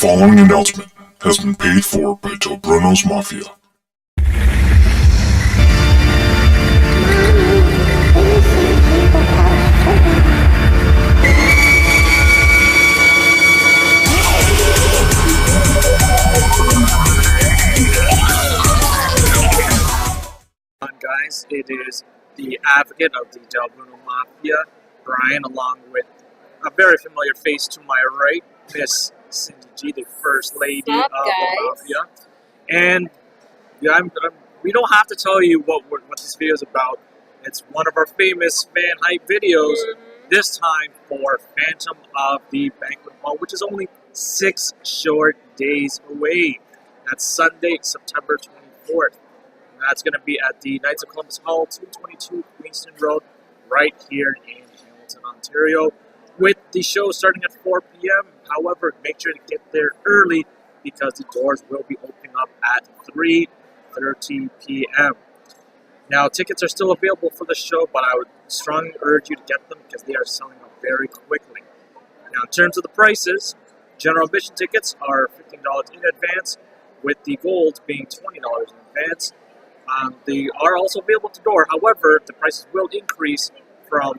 following announcement has been paid for by Del Bruno's Mafia. Guys, it is the advocate of the Del Bruno Mafia, Brian, along with a very familiar face to my right, Miss Cindy G, the First Lady of the Mafia. And yeah, we don't have to tell you what this video is about. It's one of our famous fan hype videos, this time for Phantom of the Banquet Ball, which is only 6 short days away. That's Sunday, September 24th. That's going to be at the Knights of Columbus Hall, 222 Queenston Rd, right here in Hamilton, Ontario, with the show starting at 4 p.m. However, make sure to get there early because the doors will be opening up at 3:30 p.m. Now, tickets are still available for the show, but I would strongly urge you to get them because they are selling out very quickly. Now, in terms of the prices, general admission tickets are $15 in advance, with the gold being $20 in advance. They are also available to door. However, the prices will increase from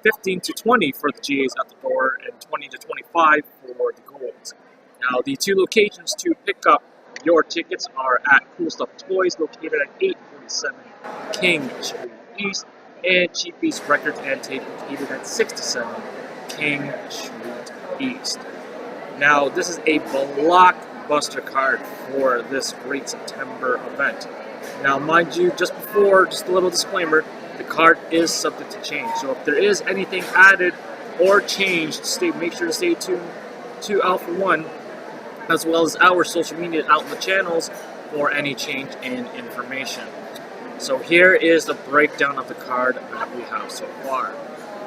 $15 to $20 for the GAs at the door and $20 to $25 for the golds. Now, the 2 locations to pick up your tickets are at Cool Stuff Toys, located at 847 King Street East, and Cheapies Records and Tape, located at 67 King Street East. Now, this is a blockbuster card for this great September event. Now, mind you, just a little disclaimer, the card is subject to change. So if there is anything added or changed, make sure to stay tuned to Alpha-1, as well as our social media outlet channels for any change in information. So here is the breakdown of the card that we have so far.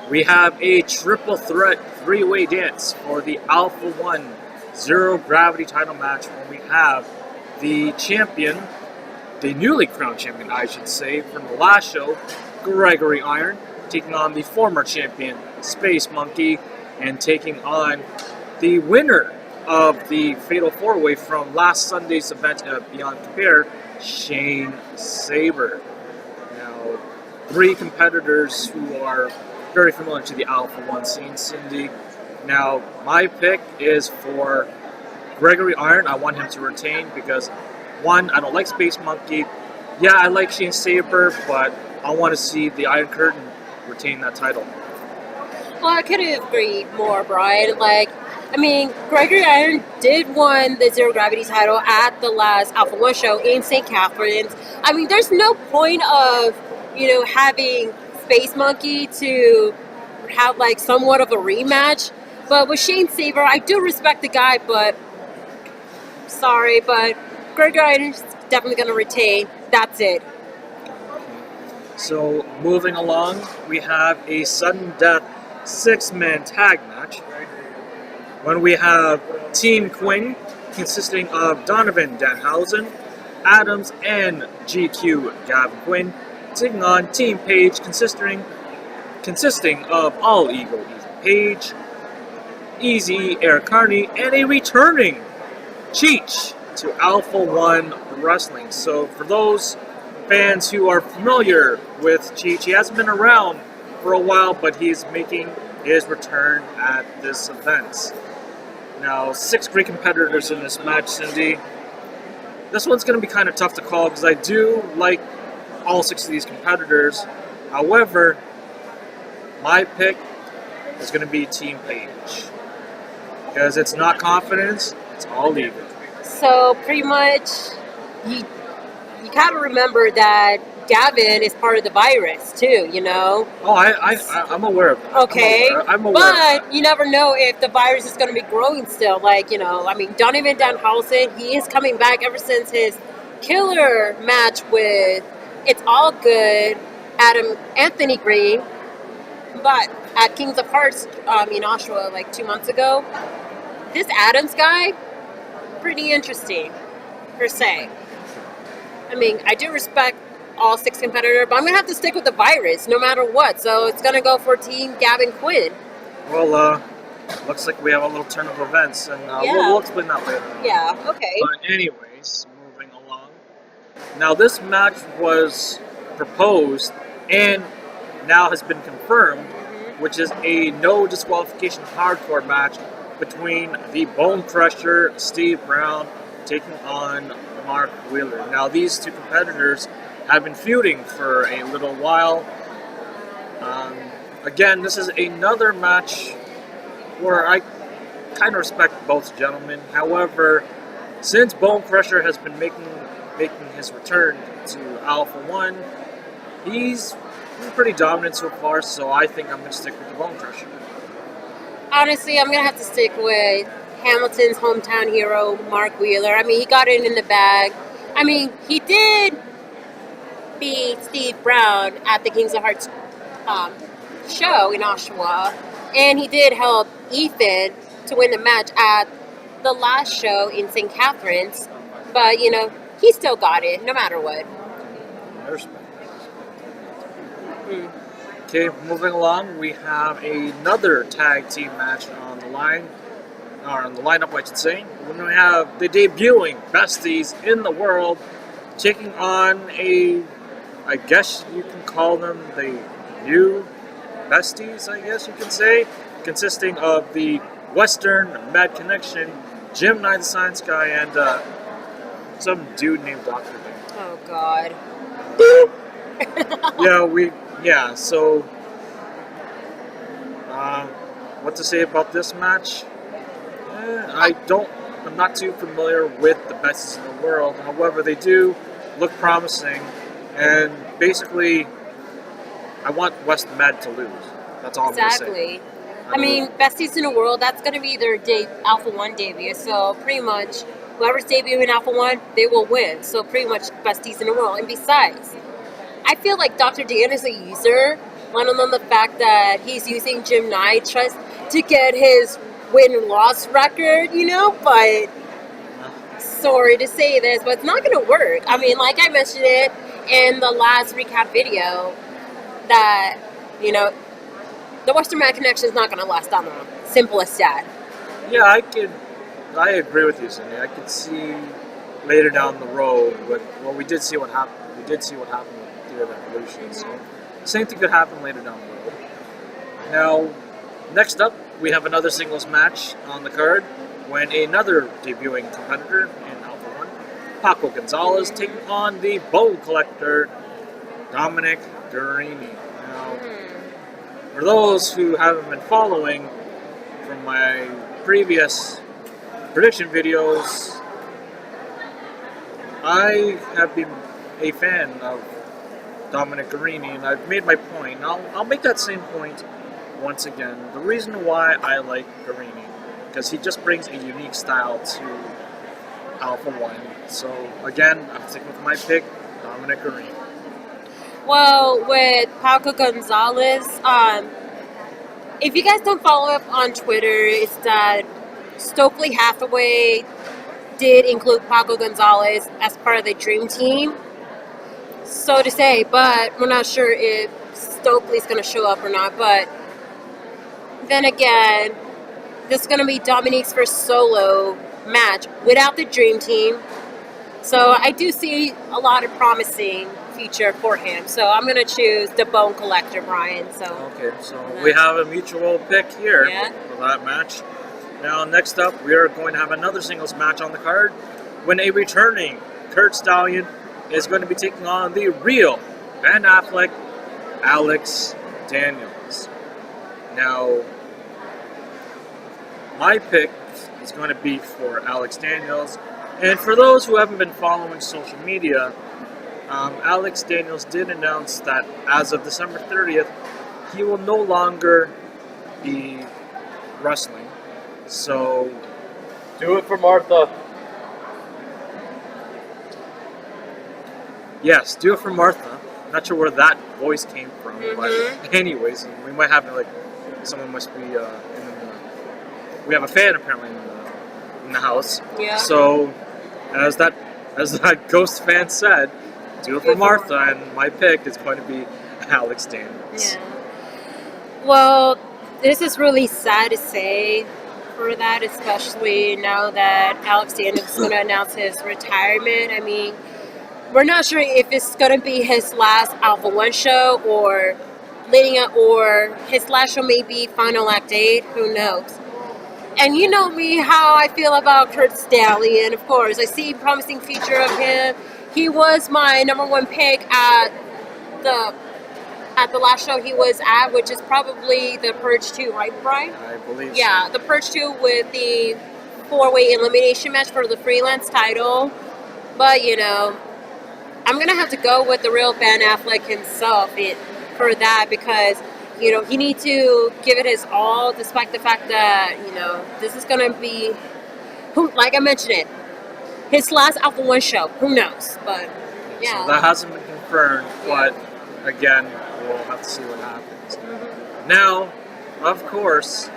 We have a triple threat 3-way dance for the Alpha-1 Zero Gravity title match, where we have the champion, the newly crowned champion, I should say, from the last show, Gregory Iron, taking on the former champion, Space Monkey, and taking on the winner of the Fatal 4-Way from last Sunday's event at Beyond Compare, Shane Sabre. Now, 3 competitors who are very familiar to the Alpha-1 scene, Cindy. Now, my pick is for Gregory Iron. I want him to retain because, 1, I don't like Space Monkey. Yeah, I like Shane Sabre, but I want to see the Iron Curtain retain that title. Well, I couldn't agree more, Brian. Gregory Iron did win the Zero Gravity title at the last Alpha-1 show in St. Catharines. There's no point of, having Space Monkey to have, somewhat of a rematch. But with Shane Sabre, I do respect the guy, but sorry, but Gregory Iron's definitely going to retain. That's it. So, moving along, we have a sudden death 6-man tag match. When we have Team Quinn, consisting of Donovan, Danhausen, Adams, and GQ Gavin Quinn, taking on Team Page, consisting of All Ego Ethan Page, Easy Eric Carnie, and a returning Cheech to Alpha-1 Wrestling. So for those fans who are familiar with Cheech, he hasn't been around for a while, but he's making his return at this event. Now, 6 great competitors in this match, Cindy. This one's going to be kind of tough to call because I do like all 6 of these competitors. However, my pick is going to be Team Page. Because it's not confidence, it's all ego. So pretty much, you gotta remember that Gavin is part of the virus too, Oh, I'm aware of that. Okay, I'm aware but you never know if the virus is going to be growing still. Donovan Danhausen, he is coming back ever since his killer match with It's All Good, Anthony Green. But at Kings of Hearts in Oshawa 2 months ago, this Adams guy, pretty interesting, per se. I do respect all 6 competitors, but I'm going to have to stick with the virus no matter what. So it's going to go for Team Gavin Quinn. Well, looks like we have a little turn of events, and Yeah. we'll explain that later on. Yeah, okay. But anyways, moving along. Now this match was proposed and now has been confirmed, which is a no disqualification hardcore match between the Bonecrusher, Steve Brown, taking on Mark Wheeler. Now these two competitors have been feuding for a little while. Again, this is another match where I kind of respect both gentlemen. However, since Bonecrusher has been making his return to Alpha-1, he's been pretty dominant so far, so I think I'm going to stick with the Bonecrusher. Honestly, I'm going to have to stick with Hamilton's hometown hero, Mark Wheeler. I mean, he got it in the bag. I mean, he did beat Steve Brown at the Kings of Hearts show in Oshawa, and he did help Ethan to win the match at the last show in St. Catharines. But, you know, he still got it, no matter what. I respect. Okay, moving along, we have another tag team match on the line, or on the lineup, I should say. When we have the debuting Besties in the world taking on I guess you can call them the new Besties, I guess you can say, consisting of the Western Mad Connection, Jim Nye the Science Guy, and some dude named Dr. Day. Oh, God. So, what to say about this match? I'm not too familiar with the Besties in the world. However, they do look promising, and basically, I want West Med to lose. That's all I'm going to say. Exactly. I mean, Besties in the world, that's going to be their Alpha-1 debut, so pretty much whoever's debuting Alpha-1, they will win. So pretty much Besties in the world. And besides, I feel like Dr. Dan is a user, let alone the fact that he's using Jim Nye just to get his win-loss record, you know, but sorry to say this, but it's not going to work. I mean, like I mentioned it in the last recap video, that, you know, the Western Mad Connection is not going to last that long. Simple as that. Yeah, I agree with you, Cindy. I could see later down the road, we did see what happened. We did see what happened with Theory of Evolution, so same thing could happen later down the road. Now, next up, we have another singles match on the card when another debuting competitor in Alpha-1, Paco Gonzalez, taking on the Bone Collector, Dominick. Now, for those who haven't been following from my previous prediction videos, I have been a fan of Dominick Garrini, and I've made my point. And I'll make that same point once again. The reason why I like Garrini, because he just brings a unique style to Alpha-1. So again, I'm sticking with my pick, Dominick Garrini. Well, with Paco Gonzalez, if you guys don't follow up on Twitter, it's that Stokely Hathaway did include Paco Gonzalez as part of the Dream Team, so to say, but we're not sure if Stokely's going to show up or not. But then again, this is going to be Dominique's first solo match without the Dream Team, so I do see a lot of promising future for him. So I'm going to choose the Bone Collector, Brian. So okay, so we have a mutual pick here for that match. Now, next up, we are going to have another singles match on the card when a returning Kurt Stallion is going to be taking on the real Ben Affleck, Alex Daniels. Now, my pick is going to be for Alex Daniels, and for those who haven't been following social media, Alex Daniels did announce that as of December 30th, he will no longer be wrestling. So, do it for Martha. Yes, do it for Martha. Not sure where that voice came from, but anyways, we might have someone must be we have a fan apparently in the house. Yeah. So, as that ghost fan said, do it for Martha, and my pick is going to be Alex Daniels. Yeah. Well, this is really sad to say for that, especially now that Alexander is going to announce his retirement. I mean, we're not sure if it's going to be his last Alpha-1 show or leading up, or his last show may be Final Act 8. Who knows? And you know me, how I feel about Kurt Stallion. Of course, I see a promising future of him. He was my number one pick at the last show he was at, which is probably the Purge 2, right, Brian? I believe Yeah, the Purge 2 with the 4-way elimination match for the freelance title. But, you know, I'm going to have to go with the real Ben Affleck himself for that, because, you know, he needs to give it his all, despite the fact that, you know, this is going to be, like I mentioned it, his last Alpha-1 show. Who knows? But, yeah. So that hasn't been confirmed, but again, we'll have to see what happens. Mm-hmm. Now, of course,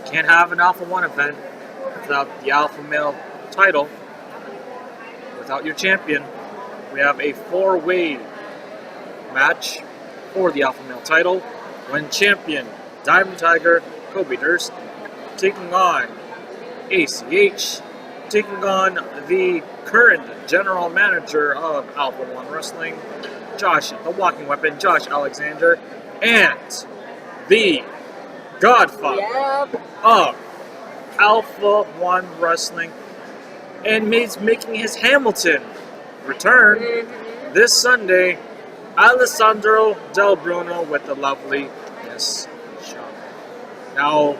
can't have an Alpha-1 event without the Alpha Male title, without your champion. We have a 4-way match for the Alpha Male title, when champion Diamond Tiger Kobe Durst taking on ACH, taking on the current general manager of Alpha-1 Wrestling, Josh, the Walking Weapon, Josh Alexander, and the Godfather of Alpha-1 Wrestling, and he's making his Hamilton return this Sunday, Alessandro Del Bruno with the lovely Miss Shaw. Now,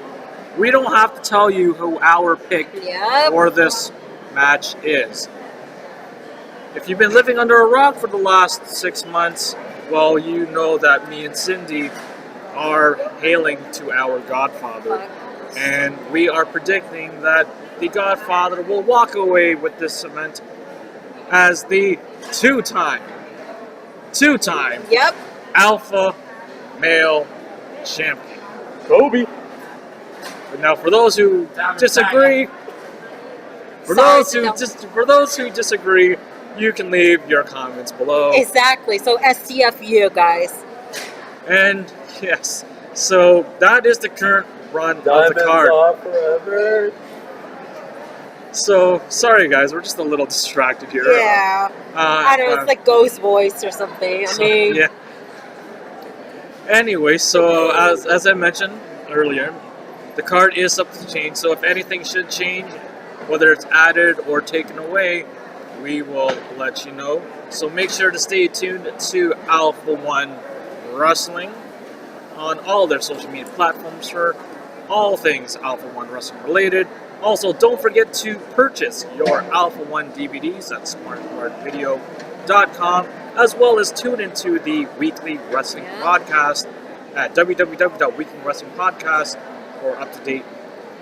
we don't have to tell you who our pick for this match is. If you've been living under a rock for the last 6 months, well, you know that me and Cindy are hailing to our Godfather. And we are predicting that the Godfather will walk away with this event as the two-time Alpha Male Champion. Kobe. But now, for those who disagree, for those who disagree, you can leave your comments below. Exactly. So STFU, guys. And yes, so that is the current run of the Diamonds card. are forever. So sorry, guys, we're just a little distracted here. Yeah. I don't know. It's like Ghost Voice or something. I mean, yeah. Anyway, so as I mentioned earlier, the card is subject to change. So if anything should change, whether it's added or taken away, we will let you know. So make sure to stay tuned to Alpha-1 Wrestling on all their social media platforms for all things Alpha-1 Wrestling related. Also, don't forget to purchase your Alpha-1 DVDs at smartcardvideo.com, as well as tune into the Weekly Wrestling Podcast at www.weeklywrestlingpodcast for up-to-date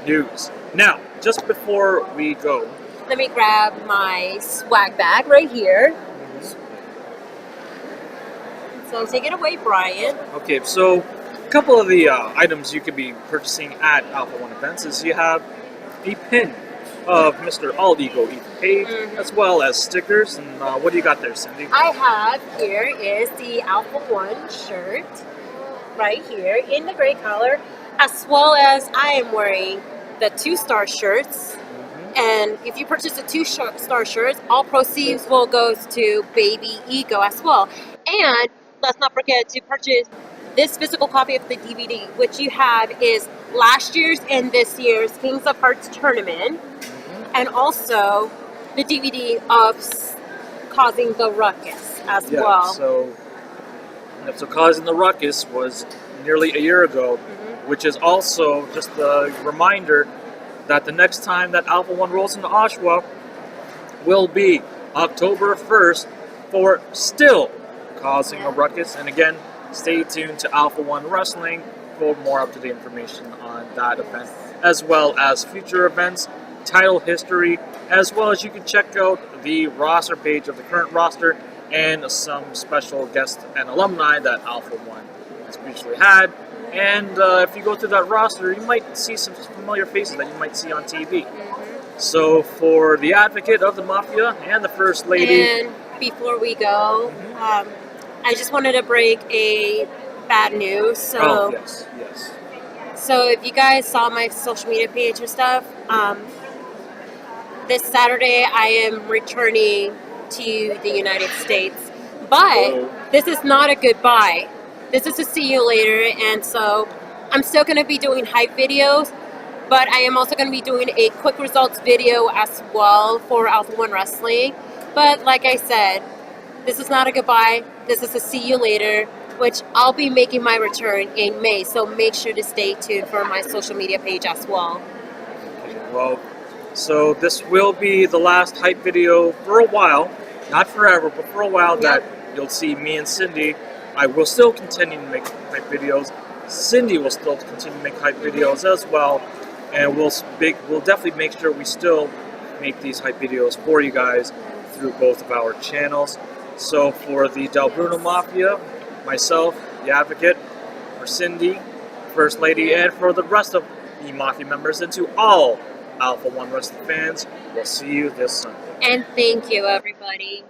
news. Now, just before we go, let me grab my swag bag right here. So take it away, Brian. Okay, so a couple of the items you could be purchasing at Alpha-1 events is you have a pin of Mr. All Ego Ethan Page, as well as stickers. And what do you got there, Cindy? I have here is the Alpha-1 shirt right here in the gray color, as well as I am wearing the 2-star shirts. And if you purchase the 2-star shirts, all proceeds will go to Baby Ego as well. And let's not forget to purchase this physical copy of the DVD, which you have is last year's and this year's Kings of Hearts tournament, and also the DVD of Causing the Ruckus as well. So Causing the Ruckus was nearly a year ago, which is also just a reminder that the next time that Alpha-1 rolls into Oshawa will be October 1st for Still Causing a Ruckus. And again, stay tuned to Alpha-1 Wrestling for more up-to-date information on that event, as well as future events, title history, as well as you can check out the roster page of the current roster and some special guests and alumni that Alpha-1 has previously had. And if you go through that roster, you might see some familiar faces that you might see on TV. So for the advocate of the Mafia and the First Lady... And before we go, I just wanted to break a bad news. So, yes. So if you guys saw my social media page and stuff, this Saturday I am returning to the United States. But this is not a goodbye. This is a see you later, and so I'm still going to be doing hype videos, but I am also going to be doing a quick results video as well for Alpha-1 Wrestling. But like I said, this is not a goodbye. This is a see you later, which I'll be making my return in May. So make sure to stay tuned for my social media page as well. Well, so this will be the last hype video for a while. Not forever, but for a while that you'll see me and Cindy. I will still continue to make hype videos. Cindy will still continue to make hype videos as well. And we'll definitely make sure we still make these hype videos for you guys through both of our channels. So for the Del Bruno Mafia, myself, the Advocate, for Cindy, First Lady, and for the rest of the Mafia members, and to all Alpha-1 Wrestling fans, we'll see you this Sunday. And thank you, everybody.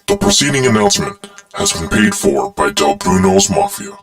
The preceding announcement has been paid for by Del Bruno's Mafia.